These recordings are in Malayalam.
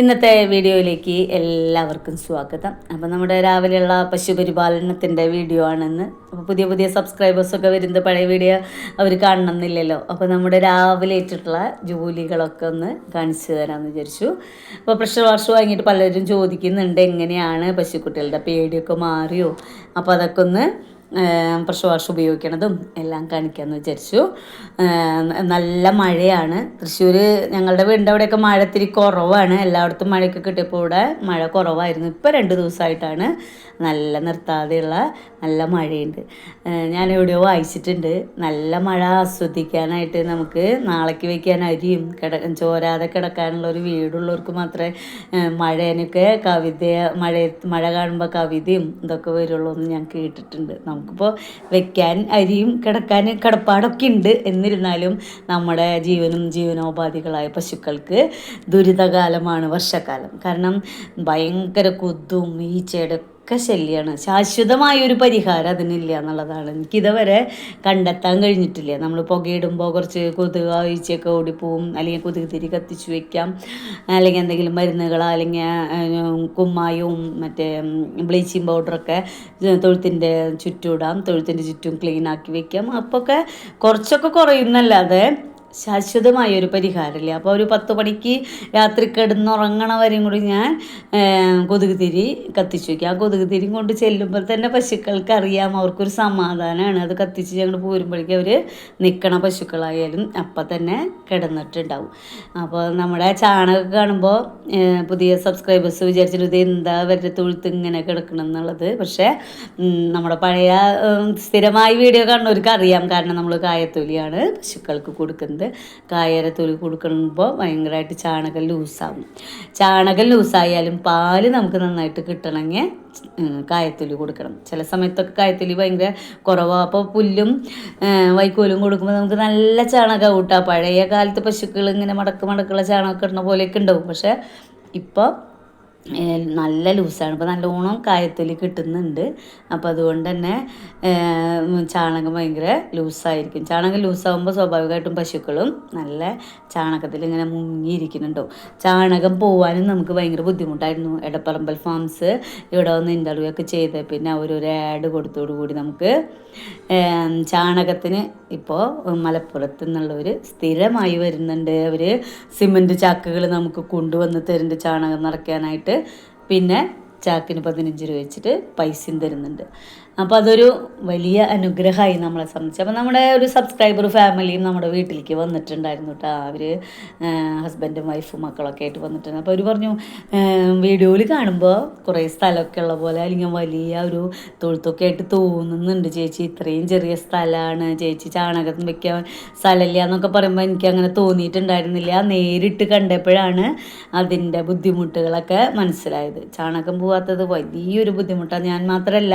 ഇന്നത്തെ വീഡിയോയിലേക്ക് എല്ലാവർക്കും സ്വാഗതം. അപ്പോൾ നമ്മുടെ രാവിലെയുള്ള പശുപരിപാലനത്തിൻ്റെ വീഡിയോ ആണെന്ന്. അപ്പോൾ പുതിയ പുതിയ സബ്സ്ക്രൈബേഴ്സൊക്കെ വരുന്നത് പഴയ വീഡിയോ അവർ കാണണമെന്നില്ലല്ലോ. അപ്പോൾ നമ്മുടെ രാവിലെ ഏറ്റിട്ടുള്ള ജോലികളൊക്കെ ഒന്ന് കാണിച്ചു തരാമെന്ന് വിചാരിച്ചു. അപ്പോൾ പ്രഷർ വാഷ് വാങ്ങിയിട്ട് പലരും ചോദിക്കുന്നുണ്ട് എങ്ങനെയാണ് പശുക്കുട്ടികളുടെ പേടിയൊക്കെ മാറിയോ. അപ്പോൾ അതൊക്കെ ഒന്ന് പ്രഷർ വാഷ് ഉപയോഗിക്കണതും എല്ലാം കാണിക്കാമെന്ന് വിചാരിച്ചു. നല്ല മഴയാണ്. തൃശ്ശൂർ ഞങ്ങളുടെ വീടിൻ്റെ അവിടെയൊക്കെ മഴ ഇത്തിരി കുറവാണ്. എല്ലായിടത്തും മഴയൊക്കെ കിട്ടിയപ്പോൾ ഇവിടെ മഴ കുറവായിരുന്നു. ഇപ്പോൾ 2 ദിവസമായിട്ടാണ് നല്ല നിർത്താതെയുള്ള നല്ല മഴയുണ്ട്. ഞാൻ എവിടെയോ വായിച്ചിട്ടുണ്ട്, നല്ല മഴ ആസ്വദിക്കാനായിട്ട് നമുക്ക് നാളേക്ക് വയ്ക്കാൻ അരിയും ചോരാതെ കിടക്കാനുള്ള ഒരു വീടുള്ളവർക്ക് മാത്രമേ മഴേനൊക്കെ മഴ കാണുമ്പോൾ കവിതയും ഇതൊക്കെ വരുള്ളൂ എന്ന് ഞാൻ കേട്ടിട്ടുണ്ട്. നമുക്കിപ്പോൾ വെക്കാൻ അരിയും കിടക്കാൻ കിടപ്പാടൊക്കെ ഉണ്ട്. എന്നിരുന്നാലും നമ്മുടെ ജീവനോപാധികളായ പശുക്കൾക്ക് ദുരിതകാലമാണ് വർഷക്കാലം. കാരണം ഭയങ്കര കൊതും ഈച്ചയുടെ ഒക്കെ ശല്യമാണ്. ശാശ്വതമായൊരു പരിഹാരം അതിനില്ല എന്നുള്ളതാണ്. എനിക്കിതുവരെ കണ്ടെത്താൻ കഴിഞ്ഞിട്ടില്ല. നമ്മൾ പുകയിടുമ്പോൾ കുറച്ച് കൊതുക് ഈച്ചയൊക്കെ ഓടിപ്പോവും, അല്ലെങ്കിൽ കൊതുക് തിരി കത്തിച്ചു വയ്ക്കാം, അല്ലെങ്കിൽ എന്തെങ്കിലും മരുന്നുകളോ അല്ലെങ്കിൽ കുമ്മായവും മറ്റേ ബ്ലീച്ചിങ് പൗഡറൊക്കെ തൊഴുത്തിൻ്റെ ചുറ്റും തൊഴുത്തിൻ്റെ ചുറ്റും ക്ലീനാക്കി വയ്ക്കാം. അപ്പോഴൊക്കെ കുറച്ചൊക്കെ കുറയുന്നല്ലാതെ ശാശ്വതമായൊരു പരിഹാരമില്ല. അപ്പോൾ ഒരു 10 മണിക്ക് രാത്രി കിടന്നുറങ്ങണവരെയും കൂടി ഞാൻ കൊതുക് തിരി കത്തിച്ചു വയ്ക്കും. ആ കൊതുക് തിരി കൊണ്ട് ചെല്ലുമ്പോൾ തന്നെ പശുക്കൾക്ക് അറിയാം, അവർക്കൊരു സമാധാനമാണ്. അത് കത്തിച്ച് ഞങ്ങൾ പോരുമ്പോഴേക്കും അവർ നിൽക്കണ പശുക്കളായാലും അപ്പം തന്നെ കിടന്നിട്ടുണ്ടാവും. അപ്പോൾ നമ്മുടെ ചാണകം കാണുമ്പോൾ പുതിയ സബ്സ്ക്രൈബേഴ്സ് വിചാരിച്ചിട്ട് ഇത് എന്താ അവരുടെ തൊഴുത്ത് ഇങ്ങനെ കിടക്കണം എന്നുള്ളത്. പക്ഷേ നമ്മുടെ പഴയ സ്ഥിരമായി വീഡിയോ കാണുന്നവർക്ക് അറിയാം. കാരണം നമ്മൾ കായത്തൊലിയാണ് പശുക്കൾക്ക് കൊടുക്കുന്നത്. കായര തൊലി കൊടുക്കുമ്പോൾ ഭയങ്കരമായിട്ട് ചാണകം ലൂസാവും. ചാണകം ലൂസായാലും പാല് നമുക്ക് നന്നായിട്ട് കിട്ടണമെങ്കിൽ കായത്തൊലി കൊടുക്കണം. ചില സമയത്തൊക്കെ കായത്തൊലി ഭയങ്കര കുറവാണ്. അപ്പോൾ പുല്ലും വൈക്കോലും കൊടുക്കുമ്പോൾ നമുക്ക് നല്ല ചാണകം കൂട്ടാം. പഴയ കാലത്ത് പശുക്കൾ ഇങ്ങനെ മടക്കുള്ള ചാണകമൊക്കെ ഇടുന്ന പോലെയൊക്കെ ഉണ്ടാവും. പക്ഷേ ഇപ്പോൾ നല്ല ലൂസാണ്. ഇപ്പോൾ നല്ലോണം കായത്തൊലി കിട്ടുന്നുണ്ട്. അപ്പോൾ അതുകൊണ്ട് തന്നെ ചാണകം ഭയങ്കര ലൂസായിരിക്കും. ചാണകം ലൂസാകുമ്പോൾ സ്വാഭാവികമായിട്ടും പശുക്കളും നല്ല ചാണകത്തിൽ ഇങ്ങനെ മുങ്ങിയിരിക്കുന്നുണ്ടോ. ചാണകം പോവാനും നമുക്ക് ഭയങ്കര ബുദ്ധിമുട്ടായിരുന്നു. എടപ്പറമ്പൽ ഫാംസ് ഇവിടെ വന്ന് ഇൻ്റർവ്യൂ ഒക്കെ ചെയ്ത് പിന്നെ അവരൊരു ആഡ് കൊടുത്തോടുകൂടി നമുക്ക് ചാണകത്തിന് ഇപ്പോൾ മലപ്പുറത്ത് നിന്നുള്ളവർ സ്ഥിരമായി വരുന്നുണ്ട്. അവർ സിമൻറ്റ് ചാക്കുകൾ നമുക്ക് കൊണ്ടുവന്ന് തരുന്നുണ്ട് ചാണകം നിറയ്ക്കാനായിട്ട്. പിന്നെ ചാക്കിന് 15 രൂപ വെച്ചിട്ട് പൈസയും തരുന്നുണ്ട്. അപ്പോൾ അതൊരു വലിയ അനുഗ്രഹമായി നമ്മളെ സംബന്ധിച്ച്. അപ്പോൾ നമ്മുടെ ഒരു സബ്സ്ക്രൈബർ ഫാമിലിയും നമ്മുടെ വീട്ടിലേക്ക് വന്നിട്ടുണ്ടായിരുന്നു കേട്ടോ. അവർ ഹസ്ബൻഡും വൈഫും മക്കളൊക്കെ ആയിട്ട് വന്നിട്ടുണ്ട്. അപ്പോൾ അവർ പറഞ്ഞു, വീഡിയോയിൽ കാണുമ്പോൾ കുറേ സ്ഥലമൊക്കെ ഉള്ള പോലെ അല്ലെങ്കിൽ വലിയ ഒരു തൊഴുത്തൊക്കെ ആയിട്ട് തോന്നുന്നുണ്ട് ചേച്ചി, ഇത്രയും ചെറിയ സ്ഥലമാണ് ചേച്ചി, ചാണകം വയ്ക്കാൻ സ്ഥലമില്ല എന്നൊക്കെ പറയുമ്പോൾ എനിക്ക് അങ്ങനെ തോന്നിയിട്ടുണ്ടായിരുന്നില്ല. നേരിട്ട് കണ്ടപ്പോഴാണ് അതിൻ്റെ ബുദ്ധിമുട്ടുകളൊക്കെ മനസ്സിലായത്. ചാണകം പോവാത്തത് വലിയൊരു ബുദ്ധിമുട്ടാണ്. ഞാൻ മാത്രമല്ല,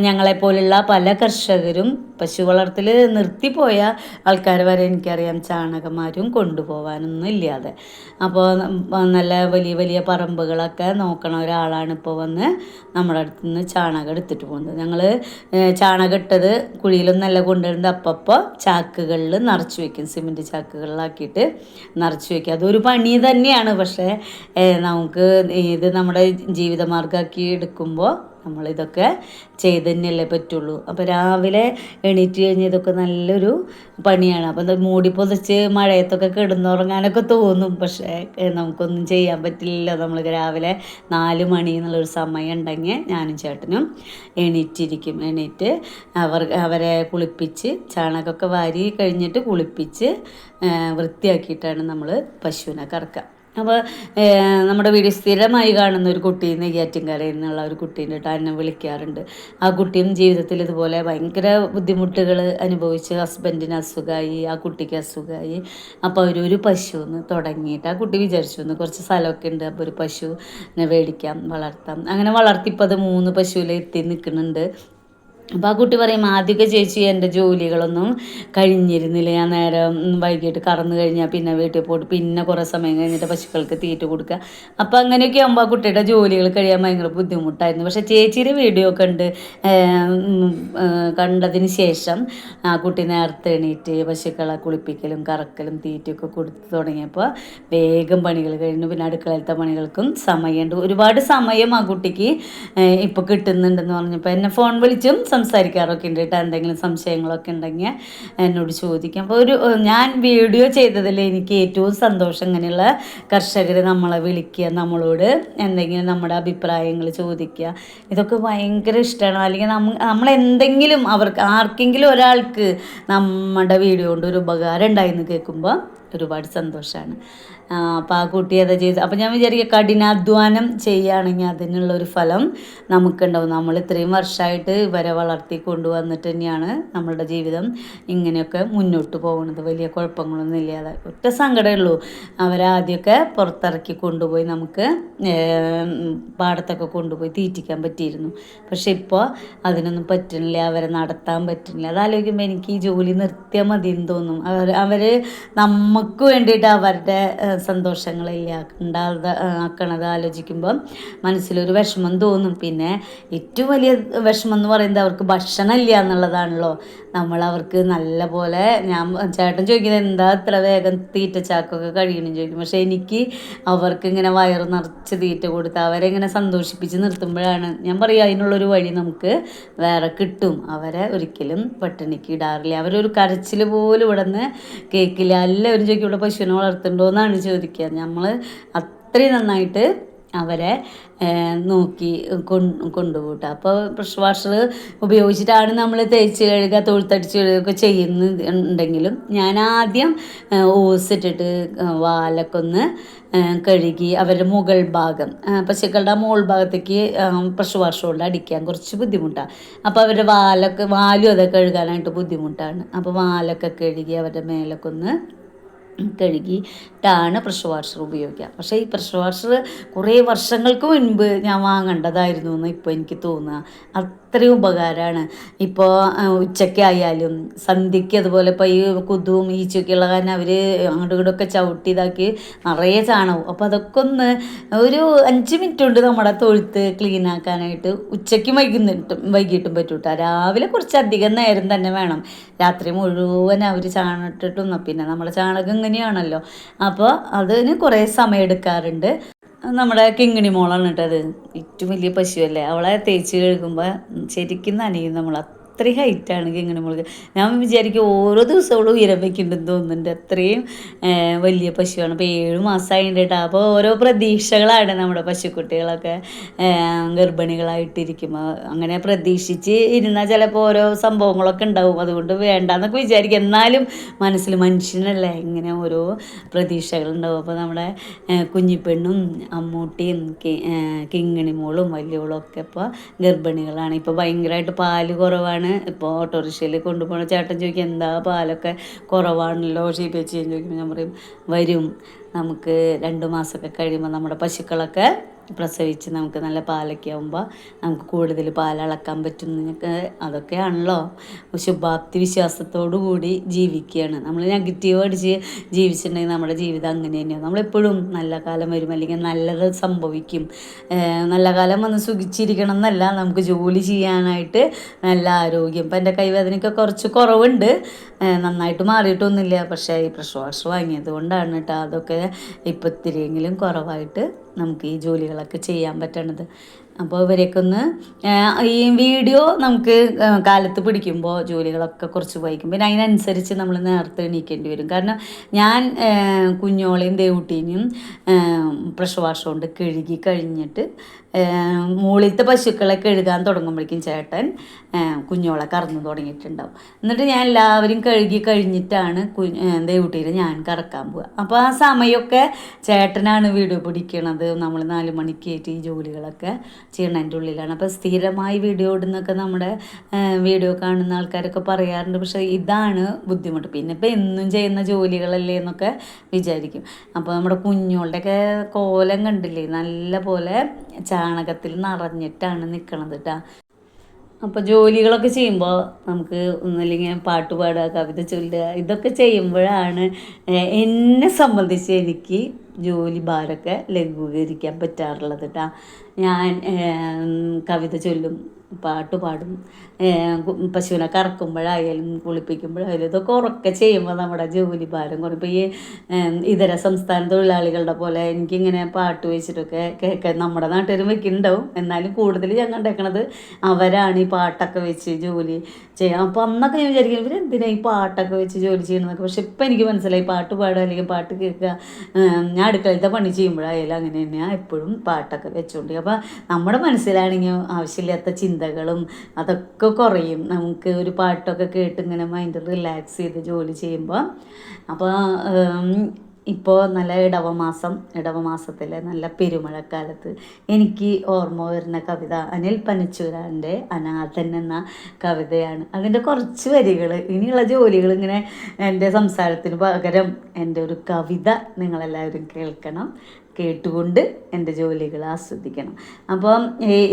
ഞങ്ങളെപ്പോലുള്ള പല കർഷകരും പശു വളർത്തൽ നിർത്തിപ്പോയ ആൾക്കാർ വരെ എനിക്കറിയാം ചാണകന്മാരും കൊണ്ടുപോകാനൊന്നും ഇല്ലാതെ. അപ്പോൾ നല്ല വലിയ വലിയ പറമ്പുകളൊക്കെ നോക്കണ ഒരാളാണ് ഇപ്പോൾ വന്ന് നമ്മുടെ അടുത്ത് നിന്ന് ചാണകം എടുത്തിട്ട് പോകുന്നത്. ഞങ്ങൾ ചാണകം ഇട്ടത് കുഴിയിലൊന്നല്ല കൊണ്ടുവരുന്നത്, അപ്പോൾ ചാക്കുകളിൽ നിറച്ച് വയ്ക്കും. സിമെൻറ്റ് ചാക്കുകളിലാക്കിയിട്ട് നിറച്ച് വയ്ക്കും. അതൊരു പണി തന്നെയാണ്. പക്ഷേ നമുക്ക് ഇത് നമ്മുടെ ജീവിതമാർഗ്ഗമാക്കി എടുക്കുമ്പോൾ നമ്മളിതൊക്കെ ചെയ്ത് തന്നെയല്ലേ പറ്റുള്ളൂ. അപ്പോൾ രാവിലെ എണീറ്റ് കഴിഞ്ഞ് ഇതൊക്കെ നല്ലൊരു പണിയാണ്. അപ്പോൾ എന്താ മൂടി പൊതിച്ച് മഴയത്തൊക്കെ കിടന്നുറങ്ങാനൊക്കെ തോന്നും. പക്ഷേ നമുക്കൊന്നും ചെയ്യാൻ പറ്റില്ലല്ലോ. നമ്മൾ രാവിലെ 4 മണി എന്നുള്ളൊരു സമയം ഉണ്ടെങ്കിൽ ഞാനും ചേട്ടനും എണീറ്റ് അവരെ കുളിപ്പിച്ച് ചാണകമൊക്കെ വാരി കഴിഞ്ഞിട്ട് കുളിപ്പിച്ച് വൃത്തിയാക്കിയിട്ടാണ് നമ്മൾ പശുവിനെ കറക്കുക. അപ്പോൾ നമ്മുടെ വീഡിയോ സ്ഥിരമായി കാണുന്ന ഒരു കുട്ടി നെയ്യാറ്റിൻകരയിൽ നിന്നുള്ള ഒരു കുട്ടീൻ്റെ കേട്ടോ എന്നെ വിളിക്കാറുണ്ട്. ആ കുട്ടിയും ജീവിതത്തിൽ ഇതുപോലെ ഭയങ്കര ബുദ്ധിമുട്ടുകൾ അനുഭവിച്ച് ഹസ്ബൻഡിന് അസുഖമായി, ആ കുട്ടിക്ക് അസുഖമായി. അപ്പോൾ അവരൊരു പശുവിന് തുടങ്ങിയിട്ട് ആ കുട്ടി വിചാരിച്ചു കുറച്ച് സ്ഥലമൊക്കെ ഉണ്ട്, അപ്പോൾ ഒരു പശുവിനെ മേടിക്കാം വളർത്താം. അങ്ങനെ വളർത്തിപ്പോൾ അത് 3 പശുവിൽ എത്തി നിൽക്കുന്നുണ്ട്. അപ്പോൾ ആ കുട്ടി പറയും, ആദ്യമൊക്കെ ചേച്ചി എൻ്റെ ജോലികളൊന്നും കഴിഞ്ഞിരുന്നില്ല, ഞാൻ നേരം വൈകിട്ട് കറന്നു കഴിഞ്ഞാൽ പിന്നെ വീട്ടിൽ പോയിട്ട് പിന്നെ കുറേ സമയം കഴിഞ്ഞിട്ട് പശുക്കൾക്ക് തീറ്റ കൊടുക്കുക. അപ്പോൾ അങ്ങനെയൊക്കെ ആകുമ്പോൾ ആ കുട്ടിയുടെ ജോലികൾ കഴിയാൻ ഭയങ്കര ബുദ്ധിമുട്ടായിരുന്നു. പക്ഷേ ചേച്ചിയുടെ വീഡിയോ കണ്ടതിന് ശേഷം ആ കുട്ടി നേരത്തെ എണീറ്റ് പശുക്കളെ കുളിപ്പിക്കലും കറക്കലും തീറ്റയൊക്കെ കൊടുത്തു തുടങ്ങിയപ്പോൾ വേഗം പണികൾ കഴിഞ്ഞു. പിന്നെ അടുക്കളയിലത്തെ പണികൾക്കും സമയമുണ്ട്, ഒരുപാട് സമയം ആ കുട്ടിക്ക് ഇപ്പോൾ കിട്ടുന്നുണ്ടെന്ന് പറഞ്ഞപ്പോൾ എന്നെ ഫോൺ വിളിച്ചും സംസാരിക്കാറൊക്കെ ഉണ്ട് കേട്ടോ. എന്തെങ്കിലും സംശയങ്ങളൊക്കെ ഉണ്ടെങ്കിൽ എന്നോട് ചോദിക്കാം. അപ്പോൾ ഞാൻ വീഡിയോ ചെയ്തതിൽ എനിക്ക് ഏറ്റവും സന്തോഷം ഇങ്ങനെയുള്ള കർഷകർ നമ്മളെ വിളിക്കുക, നമ്മളോട് എന്തെങ്കിലും നമ്മുടെ അഭിപ്രായങ്ങൾ ചോദിക്കുക, ഇതൊക്കെ ഭയങ്കര ഇഷ്ടമാണ്. അല്ലെങ്കിൽ നമ്മളെന്തെങ്കിലും അവർക്ക് ആർക്കെങ്കിലും ഒരാൾക്ക് നമ്മുടെ വീഡിയോ കൊണ്ട് ഒരു ഉപകാരം ഉണ്ടായിന്ന് കേൾക്കുമ്പോൾ ഒരുപാട് സന്തോഷമാണ്. അപ്പോൾ ആ കുട്ടി അതാ ചെയ്ത്. അപ്പോൾ ഞാൻ വിചാരിക്കുക, കഠിനാധ്വാനം ചെയ്യുകയാണെങ്കിൽ അതിനുള്ളൊരു ഫലം നമുക്കുണ്ടാവും. നമ്മൾ ഇത്രയും വർഷമായിട്ട് ഇവരെ വളർത്തി കൊണ്ടുവന്നിട്ട് തന്നെയാണ് നമ്മളുടെ ജീവിതം ഇങ്ങനെയൊക്കെ മുന്നോട്ട് പോകുന്നത്. വലിയ കുഴപ്പങ്ങളൊന്നും ഇല്ലാതെ. ഒറ്റ സങ്കടമേ ഉള്ളൂ, അവരാദ്യമൊക്കെ പുറത്തിറക്കി കൊണ്ടുപോയി നമുക്ക് പാടത്തൊക്കെ കൊണ്ടുപോയി തീറ്റിക്കാൻ പറ്റിയിരുന്നു. പക്ഷെ ഇപ്പോൾ അതിനൊന്നും പറ്റുന്നില്ല, അവരെ നടത്താൻ പറ്റുന്നില്ല. അതാലോചിക്കുമ്പോൾ എനിക്ക് ഈ ജോലി നിർത്തിയാൽ മതി എന്ന് തോന്നും. അവർ നമുക്ക് വേണ്ടിയിട്ട് അവരുടെ സന്തോഷങ്ങളില്ല ആക്കണത് ആലോചിക്കുമ്പം മനസ്സിലൊരു വിഷമം തോന്നും. പിന്നെ ഏറ്റവും വലിയ വിഷമം എന്ന് പറയുന്നത് അവർക്ക് ഭക്ഷണം ഇല്ല എന്നുള്ളതാണല്ലോ. അവർക്ക് നല്ല പോലെ, ചേട്ടൻ ചോദിക്കുന്നത് എന്താ ഇത്ര വേഗം തീറ്റച്ചാക്കൊക്കെ കഴിയണമെന്ന് ചോദിക്കും. പക്ഷേ എനിക്ക് അവർക്ക് ഇങ്ങനെ വയറ് നിറച്ച് തീറ്റ കൊടുത്ത് അവരെ ഇങ്ങനെ സന്തോഷിപ്പിച്ച് നിർത്തുമ്പോഴാണ് ഞാൻ പറയുക, അതിനുള്ളൊരു വഴി നമുക്ക് വേറെ കിട്ടും. അവരെ ഒരിക്കലും പട്ടിണിക്ക് ഇടാറില്ല. അവരൊരു കരച്ചിൽ പോലും ഇവിടെ നിന്ന് കേൾക്കില്ല. എല്ലാവരും ചോദിക്കും ഇവിടെ പശുവിനെ വളർത്തുന്നുണ്ടോ എന്നാണ് ചോദിക്കുക. നമ്മൾ അത്രയും നന്നായിട്ട് അവരെ നോക്കി കൊണ്ടുപോട്ടെ. അപ്പോൾ പ്രഷർ വാഷർ ഉപയോഗിച്ചിട്ടാണ് നമ്മൾ തേച്ച് കഴുകുക, തൊഴുത്തടിച്ച് കഴുകുകയൊക്കെ ചെയ്യുന്നുണ്ടെങ്കിലും ഞാൻ ആദ്യം ഓസിട്ടിട്ട് വാലൊക്കെ ഒന്ന് കഴുകി അവരുടെ മുകൾ ഭാഗം, പശുക്കളുടെ മുകൾ ഭാഗത്തേക്ക് പ്രഷർ വാഷ് കൊണ്ട് അടിക്കാൻ കുറച്ച് ബുദ്ധിമുട്ടാണ്. അപ്പോൾ അവരുടെ വാലും അതൊക്കെ കഴുകാനായിട്ട് ബുദ്ധിമുട്ടാണ്. അപ്പോൾ വാലൊക്കെ കഴുകി അവരുടെ മേലൊക്കെ ഒന്ന് കഴുകിയിട്ടാണ് പ്രഷർ വാഷർ ഉപയോഗിക്കുക. പക്ഷേ ഈ പ്രഷർ വാഷർ കുറേ വർഷങ്ങൾക്ക് മുൻപ് ഞാൻ വാങ്ങേണ്ടതായിരുന്നു എന്ന് ഇപ്പോൾ എനിക്ക് തോന്നുക. അത്രയും ഉപകാരമാണ്. ഇപ്പോൾ ഉച്ചയ്ക്കായാലും സന്ധ്യയ്ക്ക് അതുപോലെ ഇപ്പോൾ ഈ കൊതുവും ഈച്ചയൊക്കെയുള്ള കാരണം അവർ അങ്ങോട്ടും ഇങ്ങോട്ടൊക്കെ ചവിട്ടി ഇതാക്കി നിറയെ ചാണകവും. അപ്പോൾ അതൊക്കെ ഒന്ന് ഒരു 5 മിനിറ്റ് കൊണ്ട് നമ്മുടെ തൊഴുത്ത് ക്ലീൻ ആക്കാനായിട്ട് ഉച്ചയ്ക്കും വൈകിട്ടും പറ്റൂട്ടാ. രാവിലെ കുറച്ചധികം നേരം തന്നെ വേണം. രാത്രി മുഴുവൻ അവർ ചാണിട്ടിട്ടും പിന്നെ നമ്മുടെ ചാണകം ഇങ്ങനെയാണല്ലോ. അപ്പോൾ അതിന് കുറേ സമയം എടുക്കാറുണ്ട്. നമ്മുടെ കിങ്ങിണി മോളാണ് കേട്ടോ അത്. ഏറ്റവും വലിയ പശുവല്ലേ, അവളെ തേച്ച് കഴുകുമ്പോൾ ശരിക്കും നനയും നമ്മൾ. അത്രയും ഹൈറ്റാണ് കിങ്ങിണി മോൾക്ക്. ഞാൻ വിചാരിക്കും ഓരോ ദിവസവും ഉയരം വയ്ക്കുന്നുണ്ടെന്ന് തോന്നുന്നുണ്ട്. അത്രയും വലിയ പശുവാണ്. അപ്പോൾ 7 മാസമായിട്ട് കേട്ടോ. അപ്പോൾ ഓരോ പ്രതീക്ഷകളാണ് നമ്മുടെ പശുക്കുട്ടികളൊക്കെ ഗർഭിണികളായിട്ടിരിക്കുമ്പോൾ. അങ്ങനെ പ്രതീക്ഷിച്ച് ഇരുന്നാൽ ചിലപ്പോൾ ഓരോ സംഭവങ്ങളൊക്കെ ഉണ്ടാവും. അതുകൊണ്ട് വേണ്ടാന്നൊക്കെ വിചാരിക്കും. എന്നാലും മനസ്സിൽ മനുഷ്യനല്ലേ, ഇങ്ങനെ ഓരോ പ്രതീക്ഷകളുണ്ടാവും. അപ്പോൾ നമ്മുടെ കുഞ്ഞിപ്പെണ്ണും അമ്മൂട്ടിയും കിങ്ങിണി മോളും വലിയോളും ഒക്കെ ഇപ്പോൾ ഗർഭിണികളാണ്. ഇപ്പോൾ ഭയങ്കരമായിട്ട് പാല് കുറവാണ്. ഇപ്പോൾ ഓട്ടോറിക്ഷയിൽ കൊണ്ടുപോകണ ചേട്ടൻ ചോദിക്കും എന്താ പാലൊക്കെ കുറവാണല്ലോ ഷീപ്പേച്ചി ചോദിക്കുമ്പോൾ ഞാൻ പറയും വരും, നമുക്ക് 2 മാസമൊക്കെ കഴിയുമ്പോൾ നമ്മുടെ പശുക്കളൊക്കെ പ്രസവിച്ച് നമുക്ക് നല്ല പാലൊക്കെ ആകുമ്പോൾ നമുക്ക് കൂടുതൽ പാലളക്കാൻ പറ്റും. നിങ്ങൾക്ക് അതൊക്കെയാണല്ലോ ശുഭാപ്തി വിശ്വാസത്തോടു കൂടി ജീവിക്കുകയാണ്. നമ്മൾ നെഗറ്റീവ് അടിച്ച് ജീവിച്ചിട്ടുണ്ടെങ്കിൽ നമ്മുടെ ജീവിതം അങ്ങനെ തന്നെയാണ്. നമ്മളെപ്പോഴും നല്ല കാലം വരും, അല്ലെങ്കിൽ നല്ലത് സംഭവിക്കും. നല്ല കാലം വന്ന് സുഖിച്ചിരിക്കണം എന്നല്ല, നമുക്ക് ജോലി ചെയ്യാനായിട്ട് നല്ല ആരോഗ്യം. ഇപ്പം എൻ്റെ കൈവേദനയ്ക്ക് കുറച്ച് കുറവുണ്ട്, നന്നായിട്ട് മാറിയിട്ടൊന്നുമില്ല. പക്ഷേ ഈ പ്രഷർ വാഷർ വാങ്ങിയത് കൊണ്ടാണ് കേട്ടോ അതൊക്കെ ഇപ്പം ഇത്തിരിയെങ്കിലും കുറവായിട്ട് നമുക്ക് ഈ ജോലികളൊക്കെ ചെയ്യാൻ പറ്റണത്. അപ്പോൾ ഇവരെയൊക്കെ ഒന്ന് ഈ വീഡിയോ നമുക്ക് കാലത്ത് പിടിക്കുമ്പോൾ ജോലികളൊക്കെ കുറച്ച് വൈകും. പിന്നെ അതിനനുസരിച്ച് നമ്മൾ നേരത്തെ എണീക്കേണ്ടി വരും. കാരണം ഞാൻ കുഞ്ഞോളെയും ദേവുട്ടീനെയും പ്രഷർ വാഷ് കൊണ്ട് കഴുകി കഴിഞ്ഞിട്ട് മുകളിലത്തെ പശുക്കളെ കഴുകാൻ തുടങ്ങുമ്പോഴേക്കും ചേട്ടൻ കുഞ്ഞോളെ കറന്നു തുടങ്ങിയിട്ടുണ്ടാവും. എന്നിട്ട് ഞാൻ എല്ലാവരും കഴുകി കഴിഞ്ഞിട്ടാണ് ദേവുട്ടീനെ ഞാൻ കറക്കാൻ പോവുക. അപ്പോൾ ആ സമയമൊക്കെ ചേട്ടനാണ് വീഡിയോ പിടിക്കണത്. നമ്മൾ 4 മണിക്കേറ്റ് ഈ ജോലികളൊക്കെ ചെയ്യണതിൻ്റെ ഉള്ളിലാണ്. അപ്പോൾ സ്ഥിരമായി വീഡിയോ ഇടുന്നൊക്കെ നമ്മുടെ വീഡിയോ കാണുന്ന ആൾക്കാരൊക്കെ പറയാറുണ്ട്. പക്ഷേ ഇതാണ് ബുദ്ധിമുട്ട്. പിന്നെ ഇപ്പോൾ എന്നും ചെയ്യുന്ന ജോലികളല്ലേ എന്നൊക്കെ വിചാരിക്കും. അപ്പോൾ നമ്മുടെ കുഞ്ഞോളുടെയൊക്കെ കോലം കണ്ടില്ലേ, നല്ല പോലെ ചാണകത്തിൽ നിറഞ്ഞിട്ടാണ് നിൽക്കണത് കേട്ടോ. അപ്പോൾ ജോലികളൊക്കെ ചെയ്യുമ്പോൾ നമുക്ക് ഒന്നുമില്ലെങ്കിൽ പാട്ട് പാടുക, കവിത ചൊല്ലുക, ഇതൊക്കെ ചെയ്യുമ്പോഴാണ് എന്നെ സംബന്ധിച്ച് എനിക്ക് ജോലി ഭാരമൊക്കെ ലഘൂകരിക്കാൻ പറ്റാറുള്ളത് കേട്ടോ. ഞാൻ കവിത ചൊല്ലും, പാട്ട് പാടും, പശുവിനെ കറക്കുമ്പോഴായാലും കുളിപ്പിക്കുമ്പോഴായാലും ഇതൊക്കെ ഉറക്കെ ചെയ്യുമ്പോൾ നമ്മുടെ ജോലി ഭാരം കുറയും. ഇപ്പോൾ ഈ ഇതര സംസ്ഥാന തൊഴിലാളികളുടെ പോലെ എനിക്കിങ്ങനെ പാട്ട് വെച്ചിട്ടൊക്കെ കേൾക്കാൻ നമ്മുടെ നാട്ടുകാരും വെക്കുന്നുണ്ടാവും. എന്നാലും കൂടുതൽ ഞാൻ കണ്ടേക്കണത് അവരാണ് ഈ പാട്ടൊക്കെ വെച്ച് ജോലി ചെയ്യാം. അപ്പോൾ അന്നൊക്കെ ഞാൻ വിചാരിക്കും ഇവർ എന്തിനാണ് ഈ പാട്ടൊക്കെ വെച്ച് ജോലി ചെയ്യണമെന്നൊക്കെ. പക്ഷെ ഇപ്പം എനിക്ക് മനസ്സിലായി പാട്ട് പാടുക അല്ലെങ്കിൽ പാട്ട് കേൾക്കുക. ഞാൻ അടുക്കളത്തെ പണി ചെയ്യുമ്പോഴായാലും അങ്ങനെ തന്നെയാണ് എപ്പോഴും പാട്ടൊക്കെ വെച്ചുകൊണ്ട്. അപ്പോൾ നമ്മുടെ മനസ്സിലാണെങ്കിൽ ആവശ്യമില്ലാത്ത ചിന്തകളും അതൊക്കെ കുറയും. നമുക്ക് ഒരു പാട്ടൊക്കെ കേട്ട് ഇങ്ങനെ മൈൻഡ് റിലാക്സ് ചെയ്ത് ജോലി ചെയ്യുമ്പോൾ. അപ്പോൾ ഇപ്പോൾ നല്ല ഇടവമാസത്തിലെ നല്ല പെരുമഴക്കാലത്ത് എനിക്ക് ഓർമ്മ വരുന്ന കവിത അനിൽ പനച്ചൂരാൻ്റെ അനാഥൻ എന്ന കവിതയാണ്. അതിൻ്റെ കുറച്ച് വരികൾ ഇനിയുള്ള ജോലികൾ ഇങ്ങനെ എൻ്റെ സംസാരത്തിന് പകരം എൻ്റെ ഒരു കവിത നിങ്ങളെല്ലാവരും കേൾക്കണം, കേട്ടുകൊണ്ട് എൻ്റെ ജോലികൾ ആസ്വദിക്കണം. അപ്പം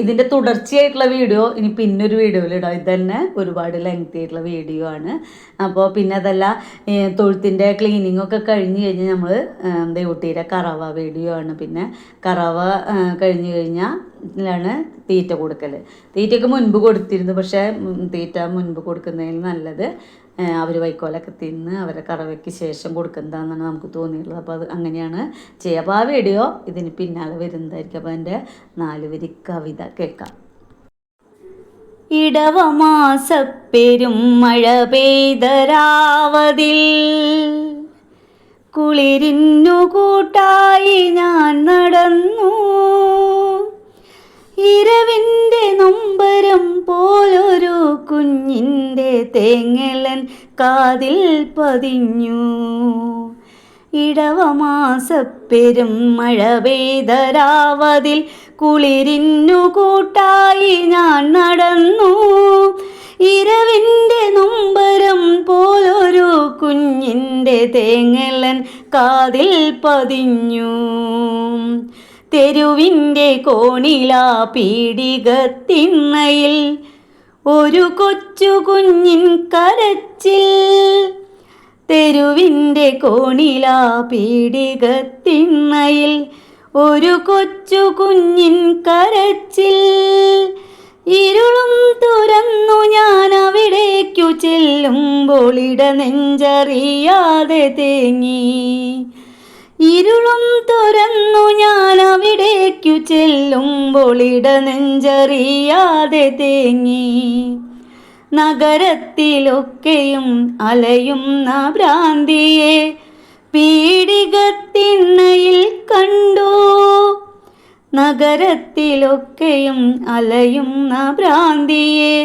ഇതിൻ്റെ തുടർച്ചയായിട്ടുള്ള വീഡിയോ ഇനി പിന്നൊരു വീഡിയോയിലിടാം. ഇത് തന്നെ ഒരുപാട് ലെങ്തി ആയിട്ടുള്ള വീഡിയോ ആണ്. അപ്പോൾ പിന്നെ അതല്ല, തൊഴുത്തിൻ്റെ ക്ലീനിങ്ങൊക്കെ കഴിഞ്ഞ് കഴിഞ്ഞാൽ നമ്മൾ ദേവൂട്ടിയുടെ കറവ വീഡിയോ ആണ്. പിന്നെ കറവ കഴിഞ്ഞ് കഴിഞ്ഞാലാണ് തീറ്റ കൊടുക്കൽ. തീറ്റയ്ക്ക് മുൻപ് കൊടുത്തിരുന്നു, പക്ഷേ തീറ്റ മുൻപ് കൊടുക്കുന്നതിൽ നല്ലത് അവർ വൈക്കോലൊക്കെ തിന്ന് അവരെ കറവയ്ക്ക് ശേഷം കൊടുക്കുന്നതാണെന്നാണ് നമുക്ക് തോന്നിയിട്ടുള്ളത്. അപ്പോൾ അത് അങ്ങനെയാണ് ചെയ്യുക. അപ്പോൾ ആ വീഡിയോ ഇതിന് പിന്നാലെ വരുന്നതായിരിക്കും. അപ്പോൾ എൻ്റെ 4 വരി കവിത കേൾക്കാം. ഇടവമാസപ്പെരും മഴ പെയ്തരാവതിൽ കുളിരിന്നു കൂട്ടായി ഞാൻ നടന്നു. ഇരവിൻ്റെ നൊമ്പരം പോലൊരു കുഞ്ഞിൻ്റെ തേങ്ങലൻ കാതിൽ പതിഞ്ഞു. ഇടവമാസപ്പെരും മഴ പെയ്തരാവതിൽ കുളിരിന്നു കൂട്ടായി ഞാൻ നടന്നു. ഇരവിൻ്റെ നൊമ്പരം പോലൊരു കുഞ്ഞിൻ്റെ തേങ്ങലൻ കാതിൽ പതിഞ്ഞു. തെരുവിൻ്റെ കോണിലാ പീടികത്തിണ്ണയിൽ ഒരു കൊച്ചു കുഞ്ഞിൻ കരച്ചിൽ. തെരുവിൻ്റെ കോണിലാ പീടികത്തിണ്ണയിൽ ഒരു കൊച്ചു കുഞ്ഞിൻ കരച്ചിൽ. ഇരുളും തുറന്നു ഞാൻ അവിടേക്കു ചെല്ലുമ്പോൾ ഇടനെഞ്ചറിയാതെ തേങ്ങി. ഇരുളും തുറന്നു ഞാൻ അവിടേക്കു ചെല്ലുമ്പോൾ ഇടനെഞ്ചറിയാതെ തേങ്ങി. നഗരത്തിലൊക്കെയും അലയുന്ന ഭ്രാന്തിയെ പീടികത്തിണ്ണയിൽ കണ്ടു. നഗരത്തിലൊക്കെയും അലയുന്ന ഭ്രാന്തിയെ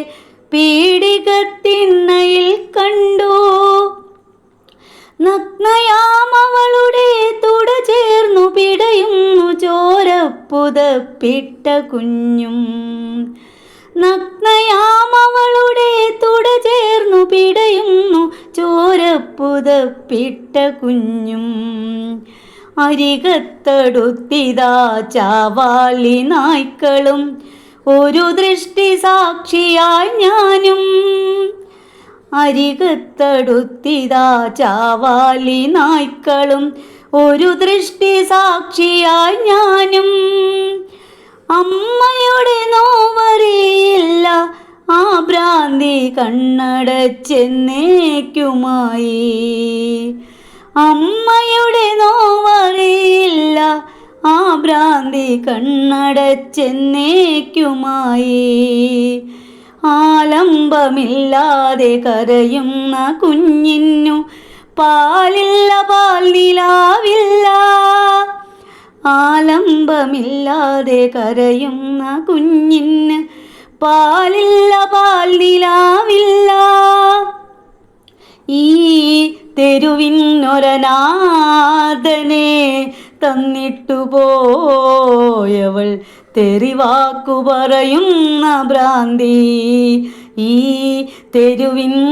പീടികത്തിണ്ണയിൽ കണ്ടു. നഗ്നയാമവളുടെ തുട ചേർന്നു പിടയുന്നു ചോരപ്പുതപ്പിട്ട കുഞ്ഞും. നഗ്നയാമവളുടെ തുട ചേർന്നു പിടയുന്നു ചോരപ്പുതപ്പിട്ട കുഞ്ഞും. അരികത്തടുത്തിതാ ചാവാലി നായ്ക്കളും ഒരു ദൃഷ്ടി സാക്ഷിയായി ഞാനും. അരികത്തടുത്തിതാ ചാവാലി നായ്ക്കളും ഒരു ദൃഷ്ടി സാക്ഷിയായി ഞാനും. അമ്മയുടെ നോവറിയില്ല ആ ഭ്രാന്തി കണ്ണടച്ചെന്നേക്കുമായി. അമ്മയുടെ നോവറിയില്ല ആ ഭ്രാന്തി കണ്ണടച്ചെന്നേക്കുമായി. ആലംബമില്ലാതെ കരയുന്ന കുഞ്ഞിന്നു പാലില്ല, പാൽ നിലാവില്ല. ആലംബമില്ലാതെ കരയുന്ന കുഞ്ഞിന് പാലില്ല, പാൽ നിലാവില്ല. ഈ തെരുവിനൊരനാഥനെ തന്നിട്ടു പോയവൾ തെറിവാക്കു പറയുന്ന ഭ്രാന്തി. ഈ തെരുവിനൊരനാഥനെ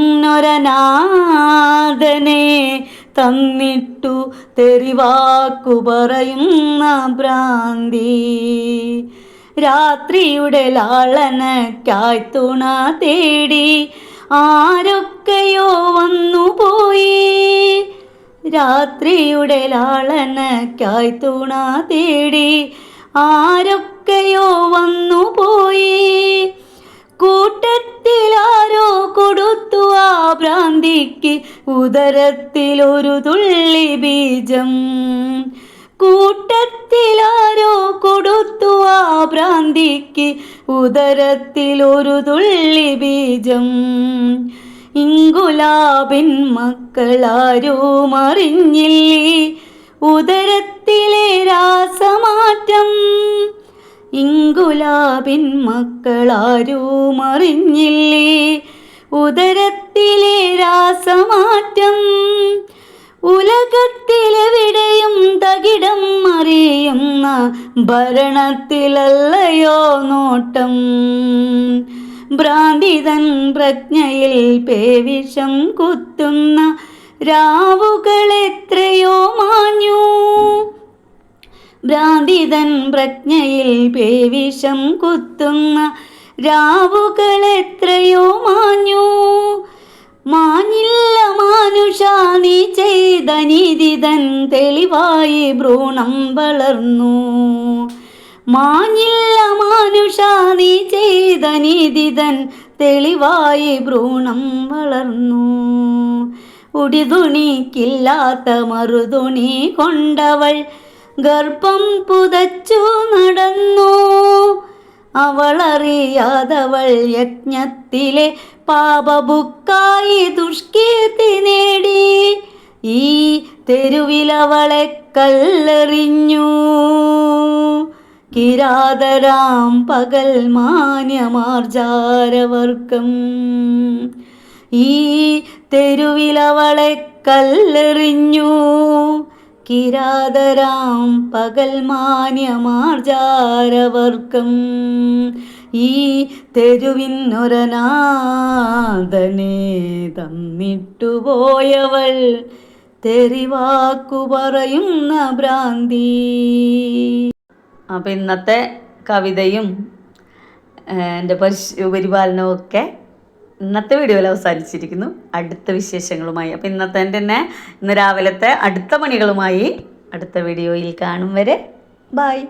തന്നിട്ടു തെറിവാക്കു പറയുന്ന ഭ്രാന്തി. രാത്രിയുടെ ലാളനയ്ക്കായി തുണ തേടി ആരൊക്കെയോ വന്നുപോയി. രാത്രിയുടെ ലാളനയ്ക്കായി തുണ തേടി ആരൊക്കെയോ വന്നുപോയി. കൂട്ടത്തിലാരോ കൊടുത്തു ആ ഭ്രാന്തിക്ക് ഉദരത്തിലൊരു തുള്ളി ബീജം. കൂട്ടത്തിലാരോ കൊടുത്തു ആ ഭ്രാന്തിക്ക് ഉദരത്തിലൊരു തുള്ളി ബീജം. ഇങ്കുലാബിൻ മക്കളാരും അറിഞ്ഞില്ലേ ഉദരത്തിലെ രാസമാറ്റം. ഇങ്കുലാബിൻ മക്കളാരും അറിഞ്ഞില്ലേ ഉദരത്തിലെ രാസമാറ്റം. ഉലകത്തിലെവിടെയും തകിടം അറിയുന്ന ഭരണത്തിലല്ലയോ നോട്ടം. ഭ്രാന്തിതൻ പ്രജ്ഞയിൽ പേവിഷം കുത്തുന്ന രാവുകൾ എത്രയോ മാഞ്ഞു. ഭ്രാന്തിതൻ പ്രജ്ഞയിൽ പേവിഷം കുത്തുന്ന രാവുകൾ എത്രയോ മാഞ്ഞു. മാഞ്ഞില്ല മാനുഷ നീ ചെയ്ത നീതിതൻ തെളിവായി ഭ്രൂണം വളർന്നു. മാഞ്ഞില്ല മാനുഷ നീ ചെയ്ത നീതിതൻ തെളിവായി ഭ്രൂണം വളർന്നു. ഉടിതുണിക്കില്ലാത്ത മറുതുണി കൊണ്ടവൾ ഗർഭം പുതച്ചു നടന്നു. അവളറിയാതവൾ യജ്ഞത്തിലെ പാപബുക്കായി ദുഷ്കീർത്തി നേടി. ഈ തെരുവിലവളെ കല്ലെറിഞ്ഞു കിരാതരാം പകൽ മാന്യമാർജാരവർഗം. ഈ തെരുവിലവളെ കല്ലെറിഞ്ഞു കിരാതരാം പകൽ മാന്യമാർജാരവർഗം. ഈ തെരുവിനൊരനാഥനെ തന്നിട്ടുപോയവൾ തെറിവാക്കു പറയുന്ന ഭ്രാന്തി. അപ്പം ഇന്നത്തെ കവിതയും എൻ്റെ പരിപാലനവും ഒക്കെ ഇന്നത്തെ വീഡിയോയിൽ അവസാനിച്ചിരിക്കുന്നു. അടുത്ത വിശേഷങ്ങളുമായി അപ്പം ഇന്നത്തെ തന്നെ ഇന്ന് രാവിലത്തെ അടുത്ത പണികളുമായി അടുത്ത വീഡിയോയിൽ കാണും വരെ ബായ്.